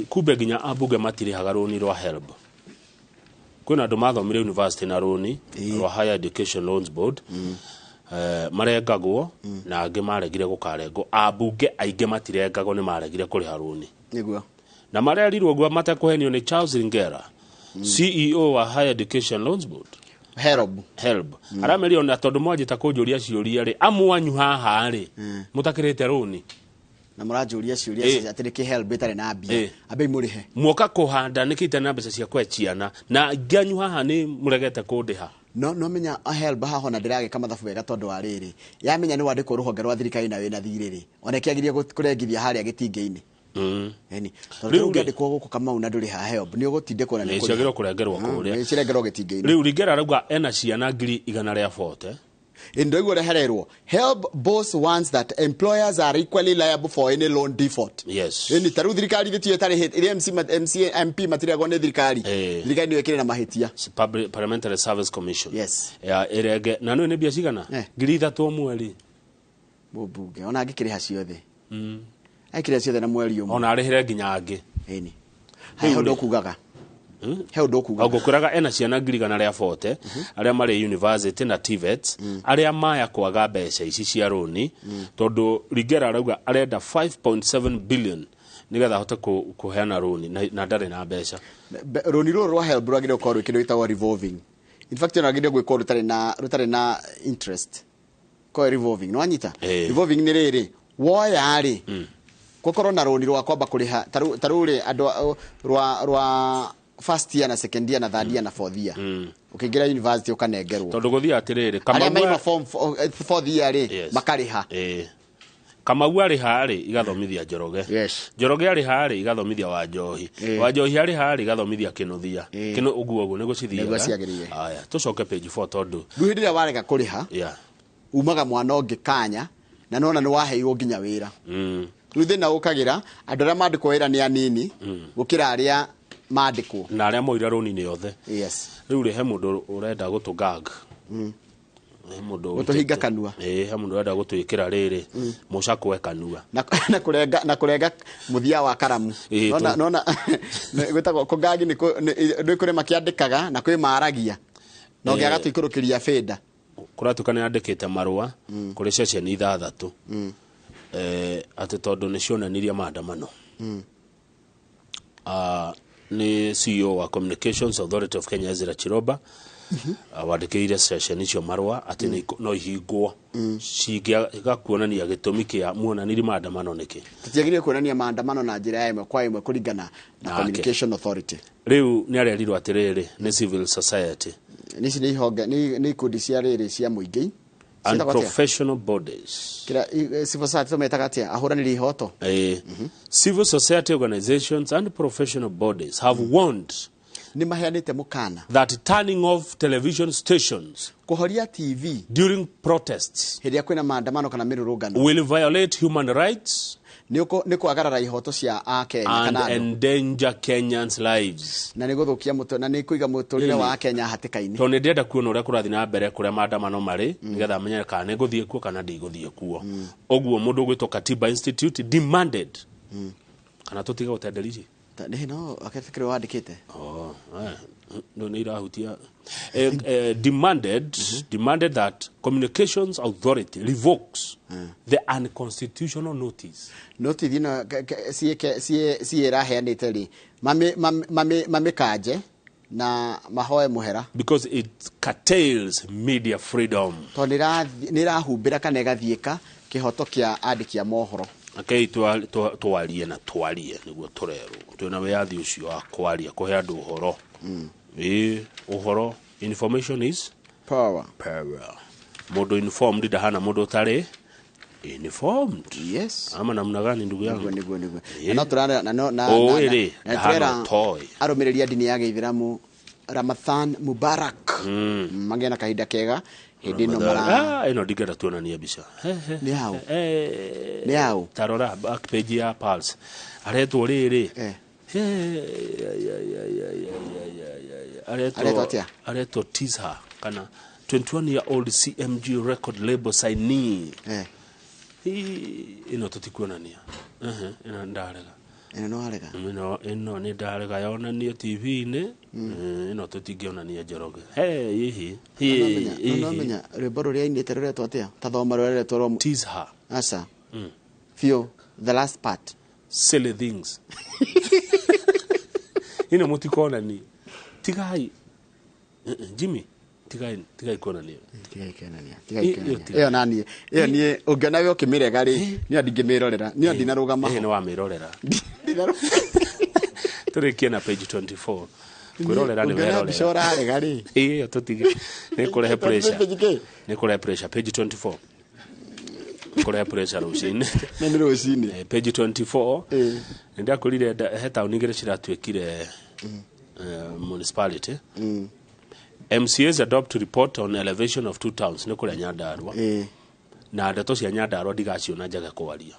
kumbe ginya ambunge matire hagaroni rwa HELB kwina andu mathomire university na roni rwa Higher Education Loans Board marengagwo na angi maregire gukarengo ambunge ainge matirengagwo ni maregire kuriha roni niguo na marerirwo gwa matekuhenio ni Charles Ngera CEO wa Higher Education Loans Board HELB aramerio na tondu mwanjita kunjuria ciuria ri amwanyu haha ri mutakirite roni na murajuria ciuria atiri ki HELB itare na mbia abe murihe mwoka kuhanda nikite na mbeca cia kwechiana na nganyu haha ni muregete kundiha no menya HELB haho na ndirage kama mathabu wega tondu wa riri yamenya ni wandiko ruhonge rwa thirikari na wina thiriri oneke agirie kurengithia haria gitingeini eni tondu ngandikwo guku kama una nduri ha HELB ni ugutindikwo na ni ciagirwo kurengerwo kuria cirengerwo gitingeini riu Rigera rauga ena ciana 140 Indego rehererwo HELB boss wants that employers are equally liable for any loan default. Yes. Ni taru thirikari thitu tari hit MP matiriagwo ni thirikari. Thirikari ni wekire na mahitia. Parliamentary Service Commission. Yes. Ya erege na no ni bia cigana 3,000 mweri. Bubunge ona angikire ha ciothe. Aikire ciothe na mweri umwe. Ona arihire nginya angi. Eni. Hayo ndokugaga. Heo dokuga ogukuraga ena ciana 140 aria mari university na TVET aria maya kwaga mbeca ici cia roni tondu Rigera arauga arenda 5.7 billion nigetha hote kuheana roni na ndare na mbeca roni rwa HELB rwagire ukorwo kindu itagwo revolving in fact rwagire gwikwo rutare na interest ko revolving no anyita revolving ni riri woya ri gukorwo na roni rwa kwamba kuriha taruri andu rwa first year na second year na third year na fourth year ukiingira university ukanengerwo tondu guthia atiriri kama maima form fourth year ri makariha Kamau ari hari igathomithia Njoroge Njoroge ari hari igathomithia Wanjohi Wanjohi ari hari igathomithia Kinuthia kino uguo nigo cithia aya tucoke page 4 tondu nduhindira warega kuriha umaga mwana onge kanya na nona ni waheirwo nginya wira ruthe na ukagira andu aria mandikwo wira ni anini gukira aria mandikwo na aria moira roni ni yothe riu ri he mundu urenda gutugag mundu utuhinga kanua he mundu urenda gutwikira riri mucakwe kanua na kurenga muthia wa karamu nona gwitagwo kugagi ni kuri makiandikaga na kwi maragia no ngiaga twikurukiria feda kuratukana andikite marua kuri session ithathatu ati tondu ni cionaniria maandamano ni CEO wa Communications Authority of Kenya Ezra Chiroba wandikire session icio marwa ati no ihingwo cigia kuonania gitumi kia muonaniri maandamano niki tutiagire kuonania maandamano na njira ya imwe kwa imwe kuringana na Communication Authority riu ni arerirwo atiriri ni civil society nisi ni honge ni ikundi cia riri cia muingi and professional bodies kira civil society tometaga ahuraniri ihoto civil society organizations and professional bodies have warned ni maheanite mukana that turning off television stations kuhoria TV during protests hiria kwina maandamano kana mirurungano will violate human rights ni kwagarara ihoto cia Akenya and endanger Kenyans lives na ni guthukia na ni kuiga muturire wa Kenya hatikaini to ni ndenda kuona uria kurathi na mbere kuria maandamano mari nigetha amenye kana ni guthie kuo kana ndigũthie kuo oguo mundu gwitwo Katiba Institute demanded kana tutiga utenderiji no akafikiri wandikite no ni irahutia demanded that Communications Authority revokes the unconstitutional notice dino sie raheanite ri mame kaje na mahoe muhera because it curtails media freedom to ni rahumbira kana gathieka kihoto kia andiki a mohoro akei twarie na twarie niguo turero twina wiathi ucio wa kwaria kuhe andu uhoro uhoro information is power mundu informed ndahana mundu tari informed ama namna gani ndugu yangu niguo na turana na arumiriria dini ya Gĩithĩramu Ramadhan Mubarak magena kahinda kega hindi no mara ino digera tuonania bica ni hao tarora back page ya Pulse aretwo riri aretwo Tizha kana 21-year-old CMG record label signee ino tutikuonania ina ndarega no arega ino ni ndarega yonanio TV-inĩ ino tũtingĩonania Njoroge hihi no menya rwĩmbo rũrĩa ainĩte rũretwo atĩa ta thoma rũretwo Tease Her aca Fio the last part Silly Things ino mũtikonani tigai Jimmy tigai konania iyo nani iyo ni ungena we ukimirega ri ni ndingĩmĩrorera ni ndinarugama ni wamirorera turikie na page 24 kwirorera ni werorera bishora rega ri iyo tutige ni kurehe pressure page 24 kurehe pressure rucini ni rucini page 24 ndakurire he town igire ciratwekire municipality MCAs adopt to report on elevation of two towns nikuria Nyandarua na ndeto cia Nyandarua ndigaciona njaga kwaria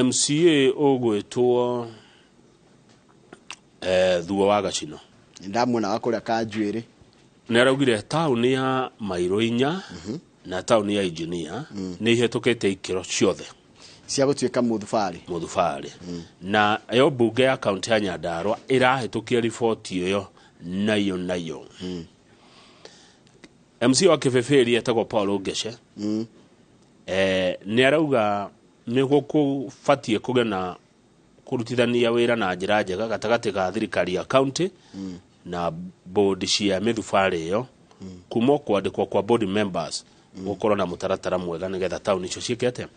MCA ogwetwo thuo wa Gacino ndamwona wakuria Kanjuĩrĩ nĩ araugire town ya Mairo 4 na town ya Engineer nĩ ihetũkĩte ikĩro ciothe cia gũtuĩka mũthubarĩ na yo bunge ya county ya Nyandarua ĩrahetũkia riboti ĩyo nayo MC wa Kĩbĩbĩri etagwo Paul Ngeshe nĩ arauga nĩ gũkũbatie kũgĩa na kũrutithania wĩra na njĩra njega gatagatĩ ga thirikari ya county na board cia mĩthubarĩ ĩyo kuma kwandĩkwo kwa board members gũkorwo na mũtaratara mwega nĩgetha town icio ciĩkete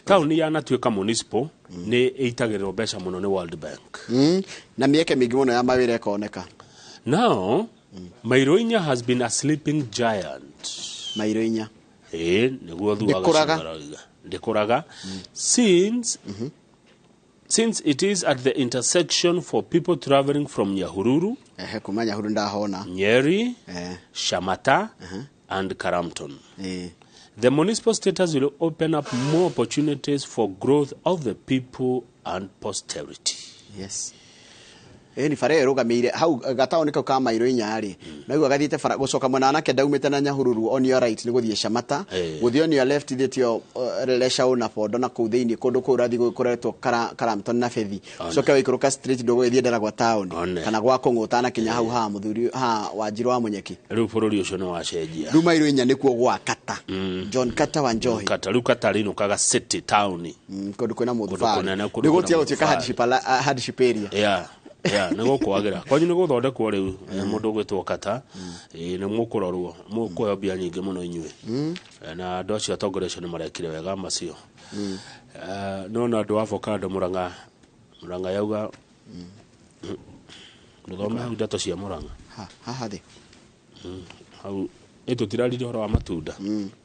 town ya natuĩka municipal nĩ ĩitagĩrĩrwo mbeca mũno nĩ World Bank na mĩeke mĩingĩ mũno ya mawĩra ĩkoneka now Mairo 4 has been a sleeping giant Mairo 4 nĩguo thuaga ndikuraga since it is at the intersection for people traveling from Nyahururu kuma Nyahururu ndahona Nyeri Shamata and Karamton the municipal status will open up more opportunities for growth of the people and posterity. Yes. Ni fare rugamire hau gataoneka ka Mairo 4 ri naigua gathite fara gucoka mwena nake ndaumite na Nyahururu on your right ni guthie Shamata guthie on your left thitio relesha na podo na kuu thiini kundu ku rathi gukoretwo Karamton na Fethi coke waikuruka street dogo ithie ndara gwa town kana gwa Kong'ota na kinya hau ha muthuri ha Wanjiru wa Munyeki riu bururi ucio ni wacenjia riu Mairo 4 nikuo gwa Kata John Kata wa Njohi Kata riu Kata rino kaga city town kundu kwina muthubarĩ ni gutia gutuika hardship area nego kwagira kwanyu nego thondekwo riu mundu gwitwo Kata ni mukurorwo mukuoya bia nyingi muno inyue na ndo cia tongorecio ni marekire wega macio no na ndo avocado Murang'a yauga ndthome hau ndeto cia Murang'a haha thi hau eto tirari horo wa matunda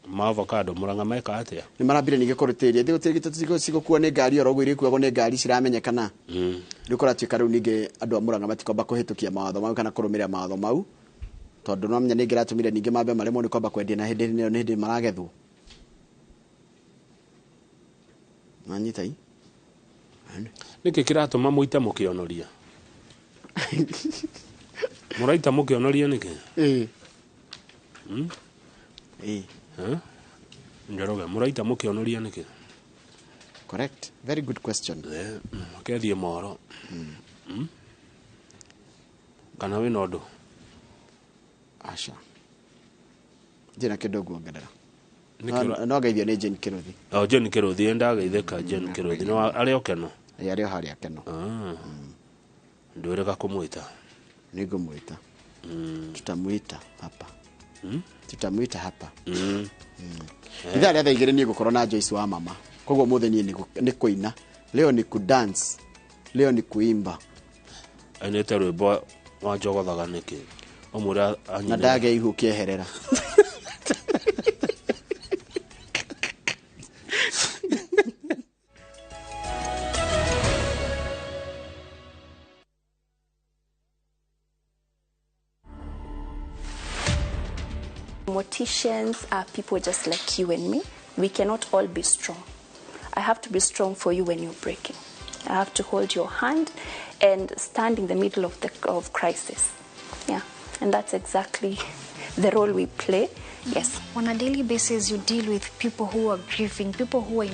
ma avocado Murang'a meka atia ni marambire nige koriteria ndi gutirigite cigukua ni ngari orogo iri kuago ni ngari ciramenyekana ndikora tuika riu ninge andu a Murang'a matikomba kuhitukia mawatho mau kana kurumira mawatho mau tondu no menya ninge ratumire ninge mambe maremo ni komba kwendia na hindi maragethwo manyitai niki kiratuma muite mukionoria muraita mukionoria niki Njoroge muraita mukionoria niki correct very good question akethie moro kana we nodo asha jina kidogo ongerera no gaithio ni Jane Kiruthi Jane Kiruthi enda gaitheka Jane Kiruthi no ari okeno ari hari akeno ndwirega kumwita nigumwita tutamuita hapa tutamuita hapa ithari atha igire ni gukorwo na Joyce wa mama koguo mutheni ni kuina leo ni ku dance leo ni kuimba anete rwimbo wa njogothaga niki omura na ndage ihukie herera Morticians are people just like you and me. We cannot all be strong. I have to be strong for you when you're breaking. I have to hold your hand and stand in the middle of crisis. Yeah, and that's exactly the role we play. Yes. On a daily basis, you deal with people who are grieving, people who are